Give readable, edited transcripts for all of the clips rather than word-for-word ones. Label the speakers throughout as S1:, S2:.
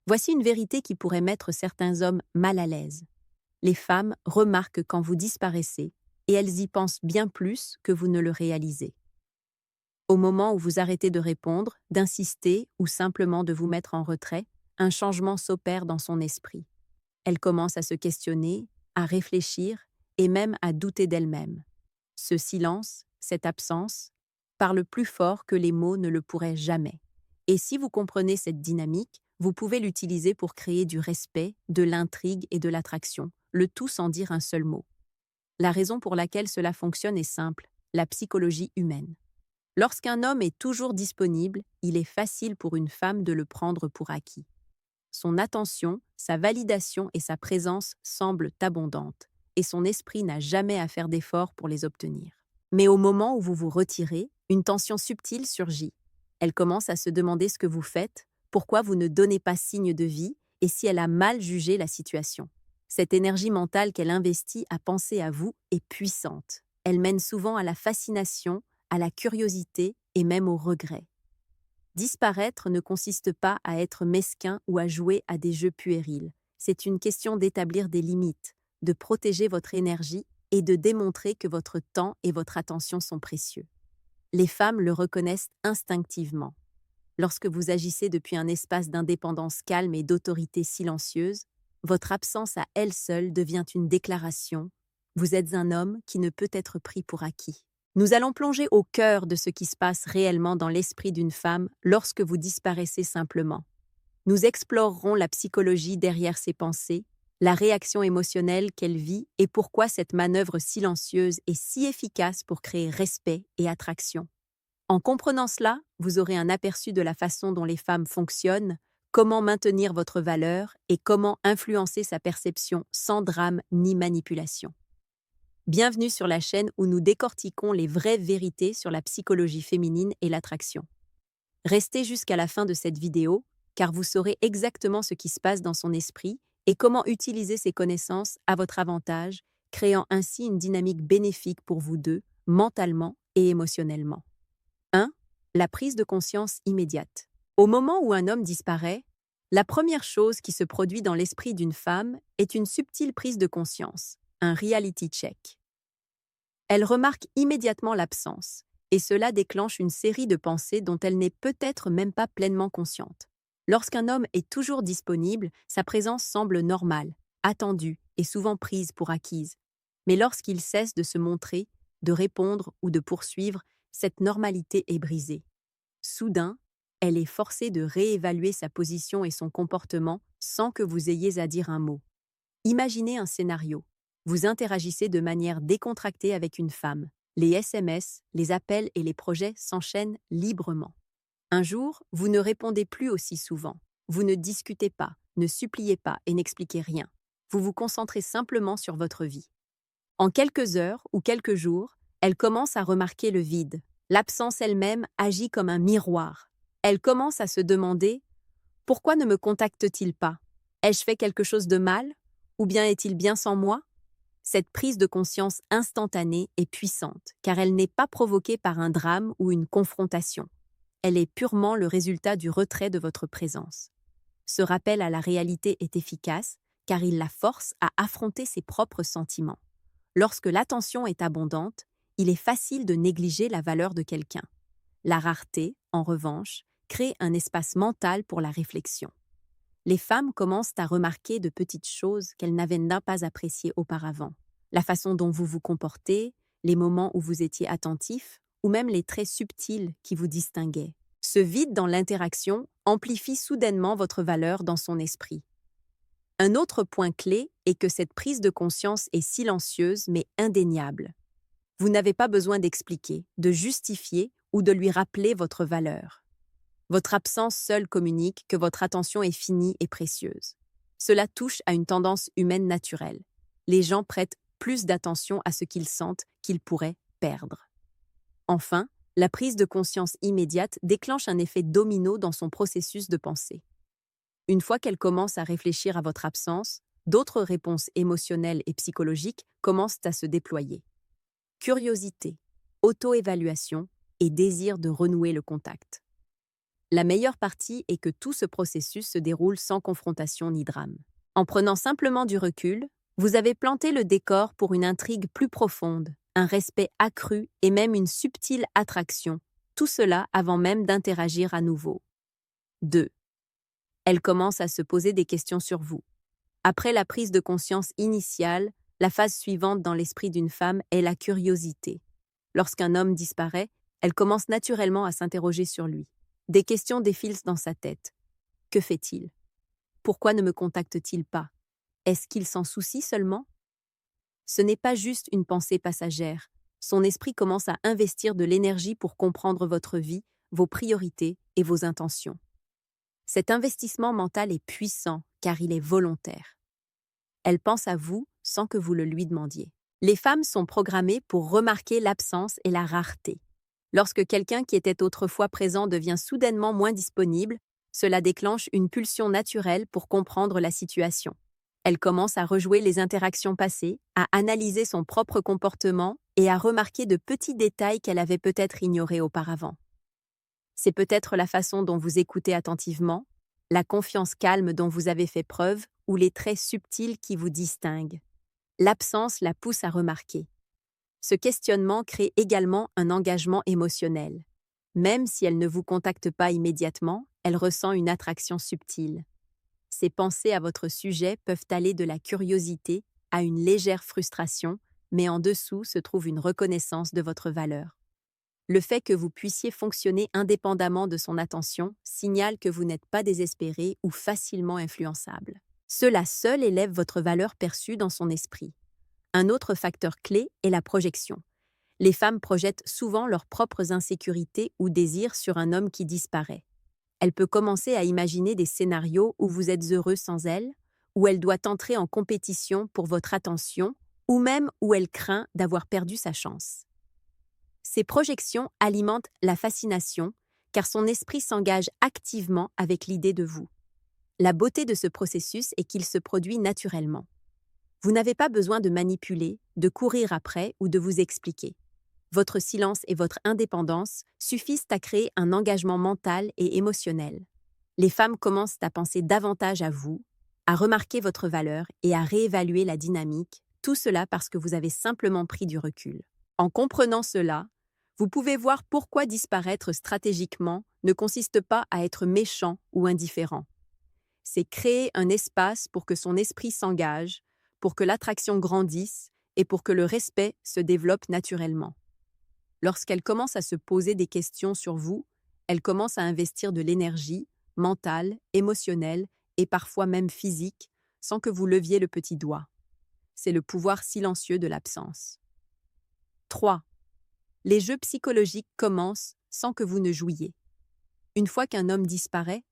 S1: Voici une vérité qui pourrait mettre certains hommes mal à l'aise. Les femmes remarquent quand vous disparaissez et elles y pensent bien plus que vous ne le réalisez. Au moment où vous arrêtez de répondre, d'insister ou simplement de vous mettre en retrait, un changement s'opère dans son esprit. Elle commence à se questionner, à réfléchir et même à douter d'elle-même. Ce silence, cette absence, parle plus fort que les mots ne le pourraient jamais. Et si vous comprenez cette dynamique, vous pouvez l'utiliser pour créer du respect, de l'intrigue et de l'attraction, le tout sans dire un seul mot. La raison pour laquelle cela fonctionne est simple, la psychologie humaine. Lorsqu'un homme est toujours disponible, il est facile pour une femme de le prendre pour acquis. Son attention, sa validation et sa présence semblent abondantes, et son esprit n'a jamais à faire d'efforts pour les obtenir. Mais au moment où vous vous retirez, une tension subtile surgit. Elle commence à se demander ce que vous faites, pourquoi vous ne donnez pas signe de vie, et si elle a mal jugé la situation. Cette énergie mentale qu'elle investit à penser à vous est puissante. Elle mène souvent à la fascination, à la curiosité et même au regret. Disparaître ne consiste pas à être mesquin ou à jouer à des jeux puérils. C'est une question d'établir des limites, de protéger votre énergie et de démontrer que votre temps et votre attention sont précieux. Les femmes le reconnaissent instinctivement. Lorsque vous agissez depuis un espace d'indépendance calme et d'autorité silencieuse, votre absence à elle seule devient une déclaration. Vous êtes un homme qui ne peut être pris pour acquis. Nous allons plonger au cœur de ce qui se passe réellement dans l'esprit d'une femme lorsque vous disparaissez simplement. Nous explorerons la psychologie derrière ses pensées, la réaction émotionnelle qu'elle vit et pourquoi cette manœuvre silencieuse est si efficace pour créer respect et attraction. En comprenant cela, vous aurez un aperçu de la façon dont les femmes fonctionnent, comment maintenir votre valeur et comment influencer sa perception sans drame ni manipulation. Bienvenue sur la chaîne où nous décortiquons les vraies vérités sur la psychologie féminine et l'attraction. Restez jusqu'à la fin de cette vidéo, car vous saurez exactement ce qui se passe dans son esprit et comment utiliser ces connaissances à votre avantage, créant ainsi une dynamique bénéfique pour vous deux, mentalement et émotionnellement. 1. La prise de conscience immédiate. Au moment où un homme disparaît, la première chose qui se produit dans l'esprit d'une femme est une subtile prise de conscience, un reality check. Elle remarque immédiatement l'absence, et cela déclenche une série de pensées dont elle n'est peut-être même pas pleinement consciente. Lorsqu'un homme est toujours disponible, sa présence semble normale, attendue et souvent prise pour acquise. Mais lorsqu'il cesse de se montrer, de répondre ou de poursuivre, cette normalité est brisée. Soudain, elle est forcée de réévaluer sa position et son comportement sans que vous ayez à dire un mot. Imaginez un scénario. Vous interagissez de manière décontractée avec une femme. Les SMS, les appels et les projets s'enchaînent librement. Un jour, vous ne répondez plus aussi souvent. Vous ne discutez pas, ne suppliez pas et n'expliquez rien. Vous vous concentrez simplement sur votre vie. En quelques heures ou quelques jours, elle commence à remarquer le vide. L'absence elle-même agit comme un miroir. Elle commence à se demander « Pourquoi ne me contacte-t-il pas? Ai-je fait quelque chose de mal? Ou bien est-il bien sans moi ?» Cette prise de conscience instantanée est puissante, car elle n'est pas provoquée par un drame ou une confrontation. Elle est purement le résultat du retrait de votre présence. Ce rappel à la réalité est efficace, car il la force à affronter ses propres sentiments. Lorsque l'attention est abondante, il est facile de négliger la valeur de quelqu'un. La rareté, en revanche, crée un espace mental pour la réflexion. Les femmes commencent à remarquer de petites choses qu'elles n'avaient pas appréciées auparavant. La façon dont vous vous comportez, les moments où vous étiez attentif, ou même les traits subtils qui vous distinguaient. Ce vide dans l'interaction amplifie soudainement votre valeur dans son esprit. Un autre point clé est que cette prise de conscience est silencieuse mais indéniable. Vous n'avez pas besoin d'expliquer, de justifier ou de lui rappeler votre valeur. Votre absence seule communique que votre attention est finie et précieuse. Cela touche à une tendance humaine naturelle. Les gens prêtent plus d'attention à ce qu'ils sentent qu'ils pourraient perdre. Enfin, la prise de conscience immédiate déclenche un effet domino dans son processus de pensée. Une fois qu'elle commence à réfléchir à votre absence, d'autres réponses émotionnelles et psychologiques commencent à se déployer. Curiosité, auto-évaluation et désir de renouer le contact. La meilleure partie est que tout ce processus se déroule sans confrontation ni drame. En prenant simplement du recul, vous avez planté le décor pour une intrigue plus profonde, un respect accru et même une subtile attraction, tout cela avant même d'interagir à nouveau. 2. Elle commence à se poser des questions sur vous. Après la prise de conscience initiale, la phase suivante dans l'esprit d'une femme est la curiosité. Lorsqu'un homme disparaît, elle commence naturellement à s'interroger sur lui. Des questions défilent dans sa tête. Que fait-il? Pourquoi ne me contacte-t-il pas? Est-ce qu'il s'en soucie seulement? Ce n'est pas juste une pensée passagère. Son esprit commence à investir de l'énergie pour comprendre votre vie, vos priorités et vos intentions. Cet investissement mental est puissant car il est volontaire. Elle pense à vous sans que vous le lui demandiez. Les femmes sont programmées pour remarquer l'absence et la rareté. Lorsque quelqu'un qui était autrefois présent devient soudainement moins disponible, cela déclenche une pulsion naturelle pour comprendre la situation. Elle commence à rejouer les interactions passées, à analyser son propre comportement et à remarquer de petits détails qu'elle avait peut-être ignorés auparavant. C'est peut-être la façon dont vous écoutez attentivement, la confiance calme dont vous avez fait preuve ou les traits subtils qui vous distinguent. L'absence la pousse à remarquer. Ce questionnement crée également un engagement émotionnel. Même si elle ne vous contacte pas immédiatement, elle ressent une attraction subtile. Ses pensées à votre sujet peuvent aller de la curiosité à une légère frustration, mais en dessous se trouve une reconnaissance de votre valeur. Le fait que vous puissiez fonctionner indépendamment de son attention signale que vous n'êtes pas désespéré ou facilement influençable. Cela seul élève votre valeur perçue dans son esprit. Un autre facteur clé est la projection. Les femmes projettent souvent leurs propres insécurités ou désirs sur un homme qui disparaît. Elle peut commencer à imaginer des scénarios où vous êtes heureux sans elle, où elle doit entrer en compétition pour votre attention, ou même où elle craint d'avoir perdu sa chance. Ces projections alimentent la fascination, car son esprit s'engage activement avec l'idée de vous. La beauté de ce processus est qu'il se produit naturellement. Vous n'avez pas besoin de manipuler, de courir après ou de vous expliquer. Votre silence et votre indépendance suffisent à créer un engagement mental et émotionnel. Les femmes commencent à penser davantage à vous, à remarquer votre valeur et à réévaluer la dynamique, tout cela parce que vous avez simplement pris du recul. En comprenant cela, vous pouvez voir pourquoi disparaître stratégiquement ne consiste pas à être méchant ou indifférent. C'est créer un espace pour que son esprit s'engage, pour que l'attraction grandisse et pour que le respect se développe naturellement. Lorsqu'elle commence à se poser des questions sur vous, elle commence à investir de l'énergie, mentale, émotionnelle et parfois même physique, sans que vous leviez le petit doigt. C'est le pouvoir silencieux de l'absence. 3. Les jeux psychologiques commencent sans que vous ne jouiez. Une fois qu'un homme disparaît,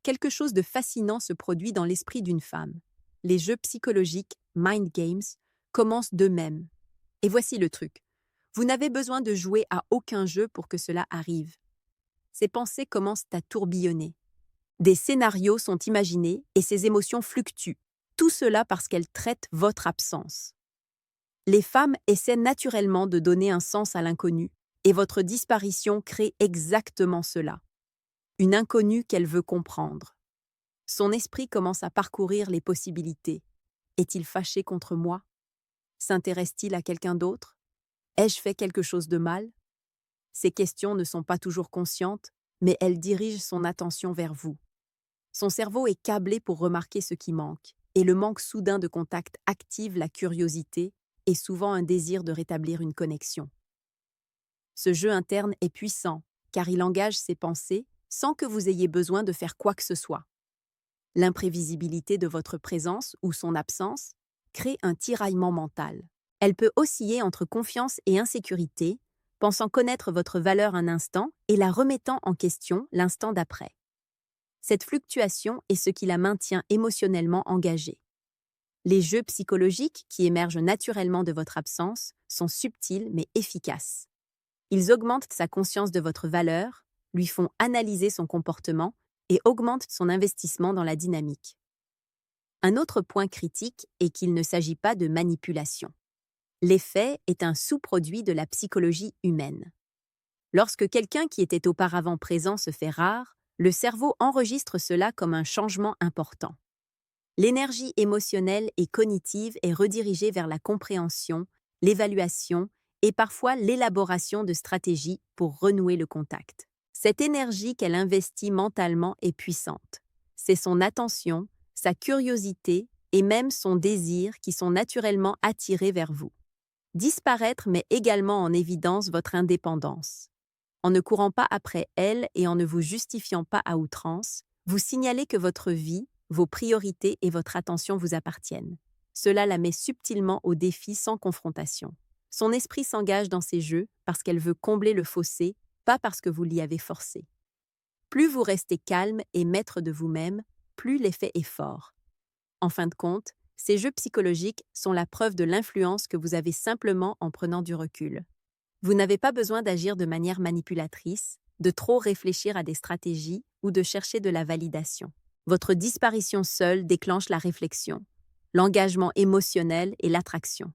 S1: quelque chose de fascinant se produit dans l'esprit d'une femme. Les jeux psychologiques, mind games, commencent d'eux-mêmes. Et voici le truc. Vous n'avez besoin de jouer à aucun jeu pour que cela arrive. Ces pensées commencent à tourbillonner. Des scénarios sont imaginés et ces émotions fluctuent. Tout cela parce qu'elles traitent votre absence. Les femmes essaient naturellement de donner un sens à l'inconnu, et votre disparition crée exactement cela. Une inconnue qu'elle veut comprendre. Son esprit commence à parcourir les possibilités. Est-il fâché contre moi? S'intéresse-t-il à quelqu'un d'autre? Ai-je fait quelque chose de mal? Ces questions ne sont pas toujours conscientes, mais elles dirigent son attention vers vous. Son cerveau est câblé pour remarquer ce qui manque, et le manque soudain de contact active la curiosité et souvent un désir de rétablir une connexion. Ce jeu interne est puissant, car il engage ses pensées sans que vous ayez besoin de faire quoi que ce soit. L'imprévisibilité de votre présence ou son absence crée un tiraillement mental. Elle peut osciller entre confiance et insécurité, pensant connaître votre valeur un instant et la remettant en question l'instant d'après. Cette fluctuation est ce qui la maintient émotionnellement engagée. Les jeux psychologiques qui émergent naturellement de votre absence sont subtils mais efficaces. Ils augmentent sa conscience de votre valeur, lui font analyser son comportement et augmentent son investissement dans la dynamique. Un autre point critique est qu'il ne s'agit pas de manipulation. L'effet est un sous-produit de la psychologie humaine. Lorsque quelqu'un qui était auparavant présent se fait rare, Le cerveau enregistre cela comme un changement important. L'énergie émotionnelle et cognitive est redirigée vers la compréhension, l'évaluation et parfois l'élaboration de stratégies pour renouer le contact. Cette énergie qu'elle investit mentalement est puissante. C'est son attention, sa curiosité et même son désir qui sont naturellement attirés vers vous. Disparaître met également en évidence votre indépendance. En ne courant pas après elle et en ne vous justifiant pas à outrance, vous signalez que votre vie, vos priorités et votre attention vous appartiennent. Cela la met subtilement au défi sans confrontation. Son esprit s'engage dans ces jeux parce qu'elle veut combler le fossé, pas parce que vous l'y avez forcé. Plus vous restez calme et maître de vous-même, plus l'effet est fort. En fin de compte, ces jeux psychologiques sont la preuve de l'influence que vous avez simplement en prenant du recul. Vous n'avez pas besoin d'agir de manière manipulatrice, de trop réfléchir à des stratégies ou de chercher de la validation. Votre disparition seule déclenche la réflexion, l'engagement émotionnel et l'attraction.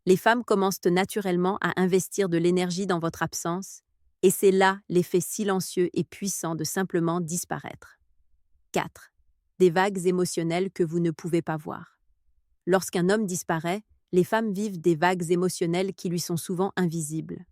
S1: Les femmes commencent naturellement à investir de l'énergie dans votre absence, et c'est là l'effet silencieux et puissant de simplement disparaître. 4. Des vagues émotionnelles que vous ne pouvez pas voir. Lorsqu'un homme disparaît, les femmes vivent des vagues émotionnelles qui lui sont souvent invisibles.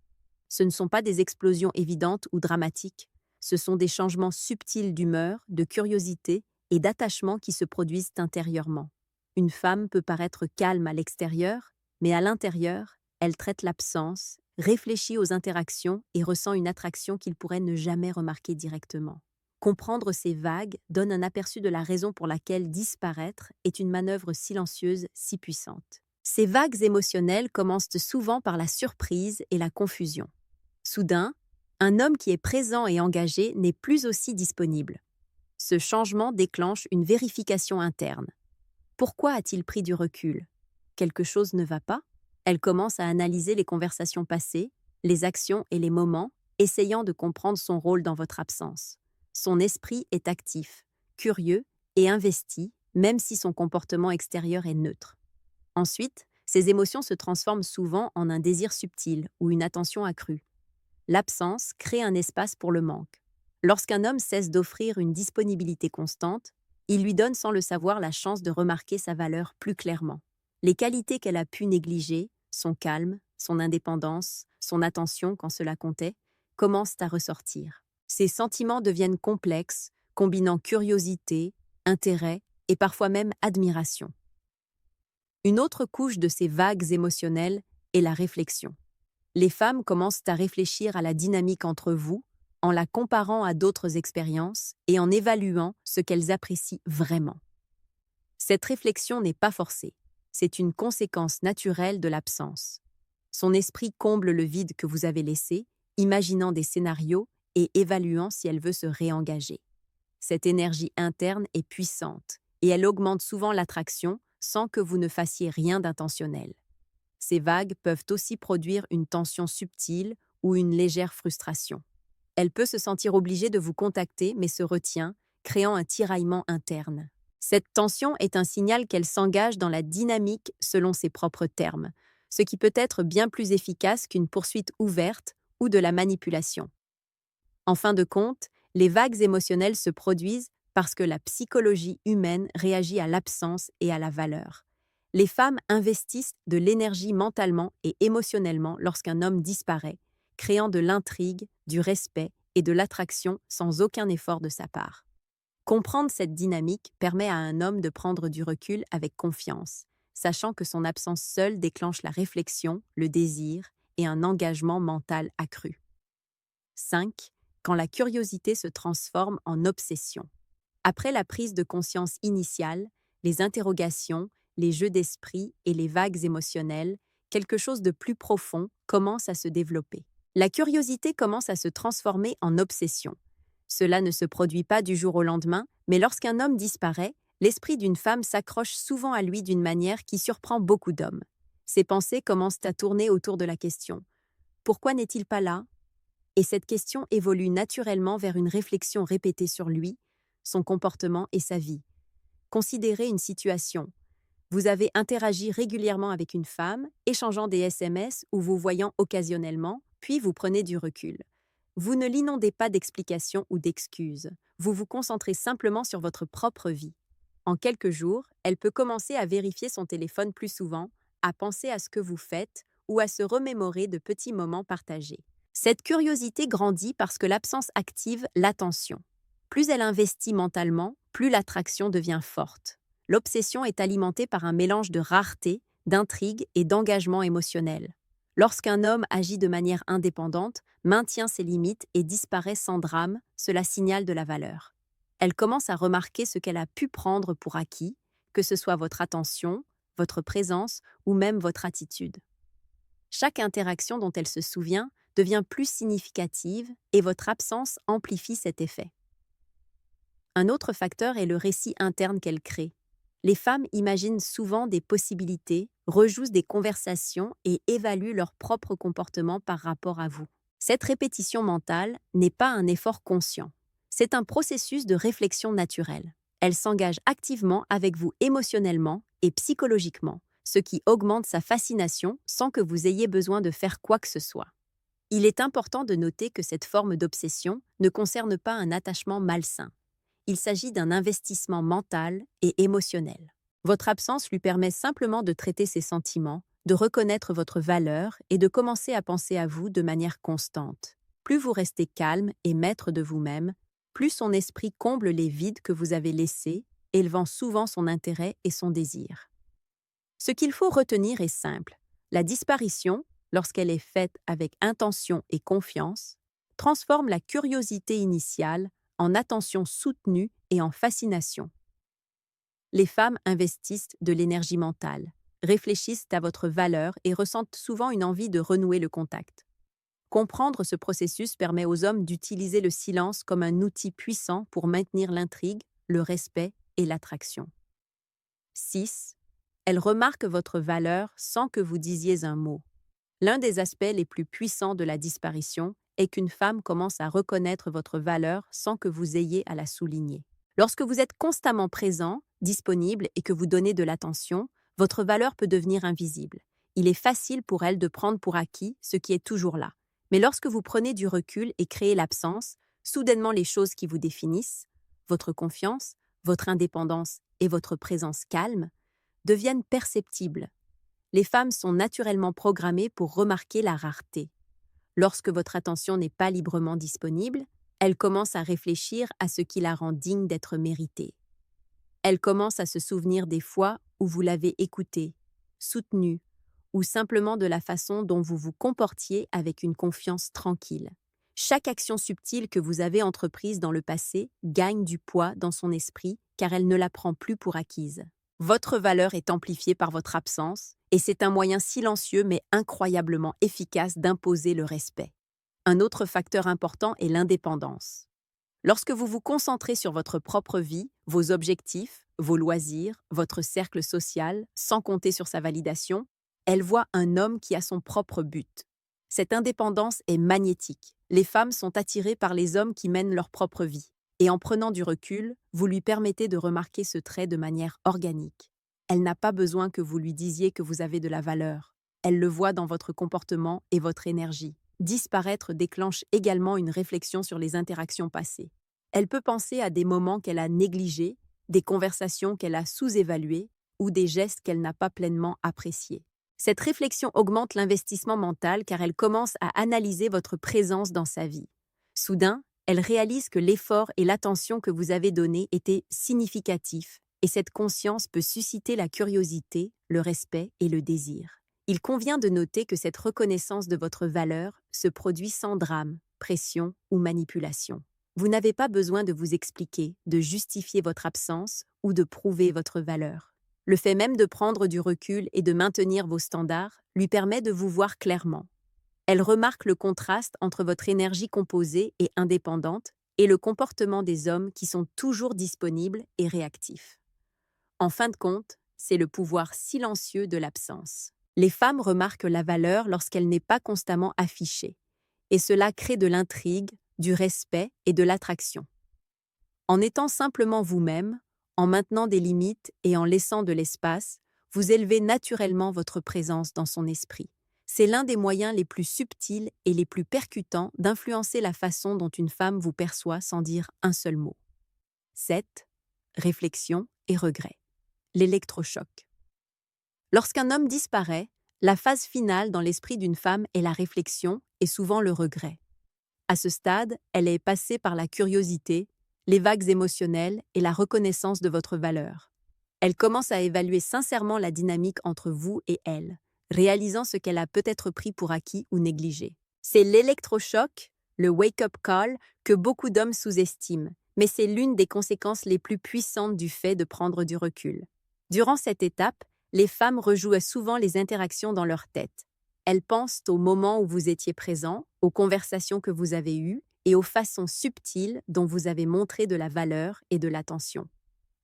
S1: Ce ne sont pas des explosions évidentes ou dramatiques, ce sont des changements subtils d'humeur, de curiosité et d'attachement qui se produisent intérieurement. Une femme peut paraître calme à l'extérieur, mais à l'intérieur, elle traite l'absence, réfléchit aux interactions et ressent une attraction qu'il pourrait ne jamais remarquer directement. Comprendre ces vagues donne un aperçu de la raison pour laquelle disparaître est une manœuvre silencieuse si puissante. Ces vagues émotionnelles commencent souvent par la surprise et la confusion. Soudain, un homme qui est présent et engagé n'est plus aussi disponible. Ce changement déclenche une vérification interne. Pourquoi a-t-il pris du recul? Quelque chose ne va pas? Elle commence à analyser les conversations passées, les actions et les moments, essayant de comprendre son rôle dans votre absence. Son esprit est actif, curieux et investi, même si son comportement extérieur est neutre. Ensuite, ces émotions se transforment souvent en un désir subtil ou une attention accrue. L'absence crée un espace pour le manque. Lorsqu'un homme cesse d'offrir une disponibilité constante, il lui donne sans le savoir la chance de remarquer sa valeur plus clairement. Les qualités qu'elle a pu négliger, son calme, son indépendance, son attention quand cela comptait, commencent à ressortir. Ces sentiments deviennent complexes, combinant curiosité, intérêt et parfois même admiration. Une autre couche de ces vagues émotionnelles est la réflexion. Les femmes commencent à réfléchir à la dynamique entre vous, en la comparant à d'autres expériences et en évaluant ce qu'elles apprécient vraiment. Cette réflexion n'est pas forcée, c'est une conséquence naturelle de l'absence. Son esprit comble le vide que vous avez laissé, imaginant des scénarios et évaluant si elle veut se réengager. Cette énergie interne est puissante et elle augmente souvent l'attraction sans que vous ne fassiez rien d'intentionnel. Ces vagues peuvent aussi produire une tension subtile ou une légère frustration. Elle peut se sentir obligée de vous contacter mais se retient, créant un tiraillement interne. Cette tension est un signal qu'elle s'engage dans la dynamique selon ses propres termes, ce qui peut être bien plus efficace qu'une poursuite ouverte ou de la manipulation. En fin de compte, les vagues émotionnelles se produisent parce que la psychologie humaine réagit à l'absence et à la valeur. Les femmes investissent de l'énergie mentalement et émotionnellement lorsqu'un homme disparaît, créant de l'intrigue, du respect et de l'attraction sans aucun effort de sa part. Comprendre cette dynamique permet à un homme de prendre du recul avec confiance, sachant que son absence seule déclenche la réflexion, le désir et un engagement mental accru. 5. Quand la curiosité se transforme en obsession. Après la prise de conscience initiale, les interrogations, les jeux d'esprit et les vagues émotionnelles, quelque chose de plus profond commence à se développer. La curiosité commence à se transformer en obsession. Cela ne se produit pas du jour au lendemain, mais lorsqu'un homme disparaît, l'esprit d'une femme s'accroche souvent à lui d'une manière qui surprend beaucoup d'hommes. Ses pensées commencent à tourner autour de la question « Pourquoi n'est-il pas là ?» Et cette question évolue naturellement vers une réflexion répétée sur lui, son comportement et sa vie. Considérez une situation. Vous avez interagi régulièrement avec une femme, échangeant des SMS ou vous voyant occasionnellement, puis vous prenez du recul. Vous ne l'inondez pas d'explications ou d'excuses. Vous vous concentrez simplement sur votre propre vie. En quelques jours, elle peut commencer à vérifier son téléphone plus souvent, à penser à ce que vous faites ou à se remémorer de petits moments partagés. Cette curiosité grandit parce que l'absence active l'attention. Plus elle investit mentalement, plus l'attraction devient forte. L'obsession est alimentée par un mélange de rareté, d'intrigue et d'engagement émotionnel. Lorsqu'un homme agit de manière indépendante, maintient ses limites et disparaît sans drame, cela signale de la valeur. Elle commence à remarquer ce qu'elle a pu prendre pour acquis, que ce soit votre attention, votre présence ou même votre attitude. Chaque interaction dont elle se souvient devient plus significative et votre absence amplifie cet effet. Un autre facteur est le récit interne qu'elle crée. Les femmes imaginent souvent des possibilités, rejouent des conversations et évaluent leur propre comportement par rapport à vous. Cette répétition mentale n'est pas un effort conscient. C'est un processus de réflexion naturelle. Elle s'engage activement avec vous émotionnellement et psychologiquement, ce qui augmente sa fascination sans que vous ayez besoin de faire quoi que ce soit. Il est important de noter que cette forme d'obsession ne concerne pas un attachement malsain. Il s'agit d'un investissement mental et émotionnel. Votre absence lui permet simplement de traiter ses sentiments, de reconnaître votre valeur et de commencer à penser à vous de manière constante. Plus vous restez calme et maître de vous-même, plus son esprit comble les vides que vous avez laissés, élevant souvent son intérêt et son désir. Ce qu'il faut retenir est simple. La disparition, lorsqu'elle est faite avec intention et confiance, transforme la curiosité initiale en attention soutenue et en fascination. Les femmes investissent de l'énergie mentale, réfléchissent à votre valeur et ressentent souvent une envie de renouer le contact. Comprendre ce processus permet aux hommes d'utiliser le silence comme un outil puissant pour maintenir l'intrigue, le respect et l'attraction. 6. Elle remarque votre valeur sans que vous disiez un mot. L'un des aspects les plus puissants de la disparition est qu'une femme commence à reconnaître votre valeur sans que vous ayez à la souligner. Lorsque vous êtes constamment présent, disponible et que vous donnez de l'attention, votre valeur peut devenir invisible. Il est facile pour elle de prendre pour acquis ce qui est toujours là. Mais lorsque vous prenez du recul et créez l'absence, soudainement les choses qui vous définissent, votre confiance, votre indépendance et votre présence calme, deviennent perceptibles. Les femmes sont naturellement programmées pour remarquer la rareté. Lorsque votre attention n'est pas librement disponible, elle commence à réfléchir à ce qui la rend digne d'être méritée. Elle commence à se souvenir des fois où vous l'avez écoutée, soutenue, ou simplement de la façon dont vous vous comportiez avec une confiance tranquille. Chaque action subtile que vous avez entreprise dans le passé gagne du poids dans son esprit car elle ne la prend plus pour acquise. Votre valeur est amplifiée par votre absence et c'est un moyen silencieux mais incroyablement efficace d'imposer le respect. Un autre facteur important est l'indépendance. Lorsque vous vous concentrez sur votre propre vie, vos objectifs, vos loisirs, votre cercle social, sans compter sur sa validation, elle voit un homme qui a son propre but. Cette indépendance est magnétique. Les femmes sont attirées par les hommes qui mènent leur propre vie. Et en prenant du recul, vous lui permettez de remarquer ce trait de manière organique. Elle n'a pas besoin que vous lui disiez que vous avez de la valeur. Elle le voit dans votre comportement et votre énergie. Disparaître déclenche également une réflexion sur les interactions passées. Elle peut penser à des moments qu'elle a négligés, des conversations qu'elle a sous-évaluées ou des gestes qu'elle n'a pas pleinement appréciés. Cette réflexion augmente l'investissement mental car elle commence à analyser votre présence dans sa vie. Soudain, elle réalise que l'effort et l'attention que vous avez donnés étaient significatifs et cette conscience peut susciter la curiosité, le respect et le désir. Il convient de noter que cette reconnaissance de votre valeur se produit sans drame, pression ou manipulation. Vous n'avez pas besoin de vous expliquer, de justifier votre absence ou de prouver votre valeur. Le fait même de prendre du recul et de maintenir vos standards lui permet de vous voir clairement. Elle remarque le contraste entre votre énergie composée et indépendante et le comportement des hommes qui sont toujours disponibles et réactifs. En fin de compte, c'est le pouvoir silencieux de l'absence. Les femmes remarquent la valeur lorsqu'elle n'est pas constamment affichée, et cela crée de l'intrigue, du respect et de l'attraction. En étant simplement vous-même, en maintenant des limites et en laissant de l'espace, vous élevez naturellement votre présence dans son esprit. C'est l'un des moyens les plus subtils et les plus percutants d'influencer la façon dont une femme vous perçoit sans dire un seul mot. 7. Réflexion et regret. L'électrochoc. Lorsqu'un homme disparaît, la phase finale dans l'esprit d'une femme est la réflexion et souvent le regret. À ce stade, elle est passée par la curiosité, les vagues émotionnelles et la reconnaissance de votre valeur. Elle commence à évaluer sincèrement la dynamique entre vous et elle, réalisant ce qu'elle a peut-être pris pour acquis ou négligé. C'est l'électrochoc, le wake-up call, que beaucoup d'hommes sous-estiment, mais c'est l'une des conséquences les plus puissantes du fait de prendre du recul. Durant cette étape, les femmes rejouent souvent les interactions dans leur tête. Elles pensent au moment où vous étiez présent, aux conversations que vous avez eues et aux façons subtiles dont vous avez montré de la valeur et de l'attention.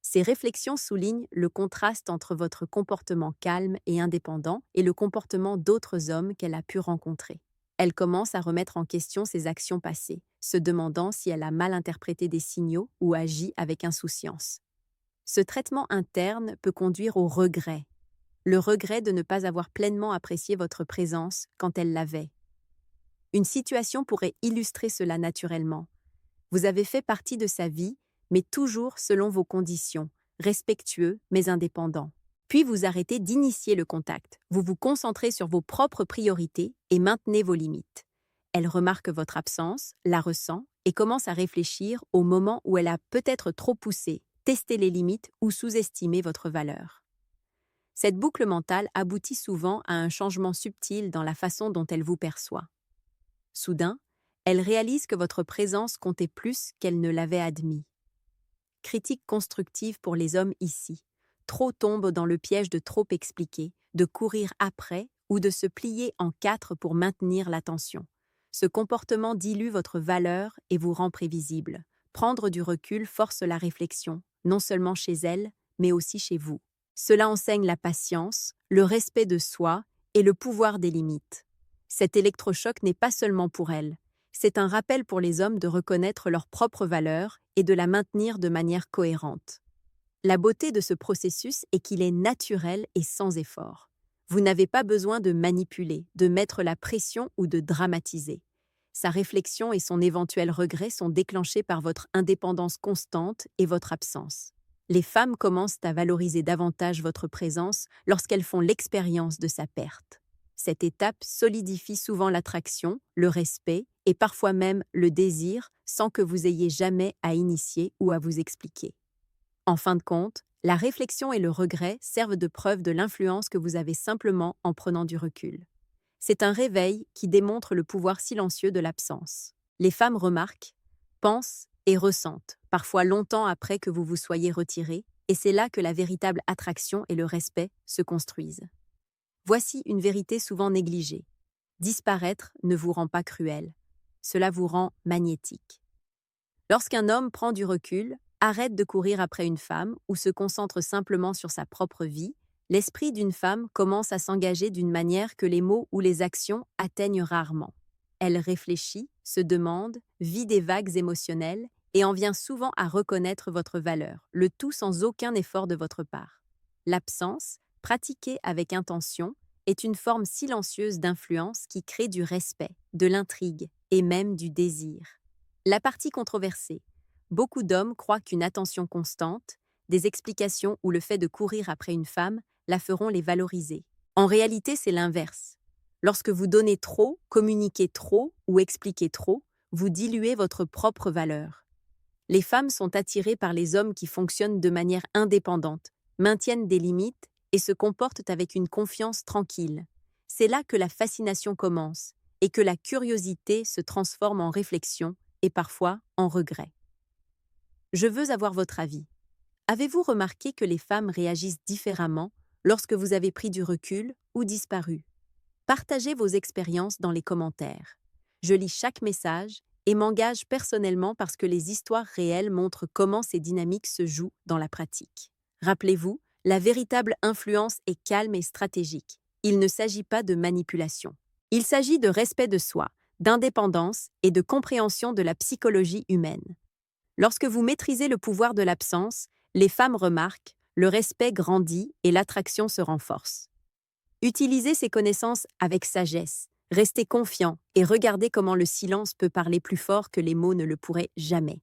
S1: Ces réflexions soulignent le contraste entre votre comportement calme et indépendant et le comportement d'autres hommes qu'elle a pu rencontrer. Elle commence à remettre en question ses actions passées, se demandant si elle a mal interprété des signaux ou agi avec insouciance. Ce traitement interne peut conduire au regret, le regret de ne pas avoir pleinement apprécié votre présence quand elle l'avait. Une situation pourrait illustrer cela naturellement. Vous avez fait partie de sa vie, mais toujours selon vos conditions, respectueux mais indépendant. Puis vous arrêtez d'initier le contact, vous vous concentrez sur vos propres priorités et maintenez vos limites. Elle remarque votre absence, la ressent et commence à réfléchir au moment où elle a peut-être trop poussé, testé les limites ou sous-estimé votre valeur. Cette boucle mentale aboutit souvent à un changement subtil dans la façon dont elle vous perçoit. Soudain, elle réalise que votre présence comptait plus qu'elle ne l'avait admis. Critique constructive pour les hommes ici. Trop tombent dans le piège de trop expliquer, de courir après ou de se plier en quatre pour maintenir l'attention. Ce comportement dilue votre valeur et vous rend prévisible. Prendre du recul force la réflexion, non seulement chez elle, mais aussi chez vous. Cela enseigne la patience, le respect de soi et le pouvoir des limites. Cet électrochoc n'est pas seulement pour elle. C'est un rappel pour les hommes de reconnaître leur propre valeur et de la maintenir de manière cohérente. La beauté de ce processus est qu'il est naturel et sans effort. Vous n'avez pas besoin de manipuler, de mettre la pression ou de dramatiser. Sa réflexion et son éventuel regret sont déclenchés par votre indépendance constante et votre absence. Les femmes commencent à valoriser davantage votre présence lorsqu'elles font l'expérience de sa perte. Cette étape solidifie souvent l'attraction, le respect et parfois même le désir sans que vous ayez jamais à initier ou à vous expliquer. En fin de compte, la réflexion et le regret servent de preuve de l'influence que vous avez simplement en prenant du recul. C'est un réveil qui démontre le pouvoir silencieux de l'absence. Les femmes remarquent, pensent et ressentent, parfois longtemps après que vous vous soyez retiré, et c'est là que la véritable attraction et le respect se construisent. Voici une vérité souvent négligée. Disparaître ne vous rend pas cruel. Cela vous rend magnétique. Lorsqu'un homme prend du recul, arrête de courir après une femme ou se concentre simplement sur sa propre vie, l'esprit d'une femme commence à s'engager d'une manière que les mots ou les actions atteignent rarement. Elle réfléchit, se demande, vit des vagues émotionnelles et en vient souvent à reconnaître votre valeur, le tout sans aucun effort de votre part. L'absence, pratiquée avec intention, est une forme silencieuse d'influence qui crée du respect, de l'intrigue et même du désir. La partie controversée. Beaucoup d'hommes croient qu'une attention constante, des explications ou le fait de courir après une femme la feront les valoriser. En réalité, c'est l'inverse. Lorsque vous donnez trop, communiquez trop ou expliquez trop, vous diluez votre propre valeur. Les femmes sont attirées par les hommes qui fonctionnent de manière indépendante, maintiennent des limites et se comportent avec une confiance tranquille. C'est là que la fascination commence et que la curiosité se transforme en réflexion et parfois en regret. Je veux avoir votre avis. Avez-vous remarqué que les femmes réagissent différemment lorsque vous avez pris du recul ou disparu? Partagez vos expériences dans les commentaires. Je lis chaque message et m'engage personnellement parce que les histoires réelles montrent comment ces dynamiques se jouent dans la pratique. Rappelez-vous, la véritable influence est calme et stratégique. Il ne s'agit pas de manipulation. Il s'agit de respect de soi, d'indépendance et de compréhension de la psychologie humaine. Lorsque vous maîtrisez le pouvoir de l'absence, les femmes remarquent, le respect grandit et l'attraction se renforce. Utilisez ces connaissances avec sagesse, restez confiant et regardez comment le silence peut parler plus fort que les mots ne le pourraient jamais.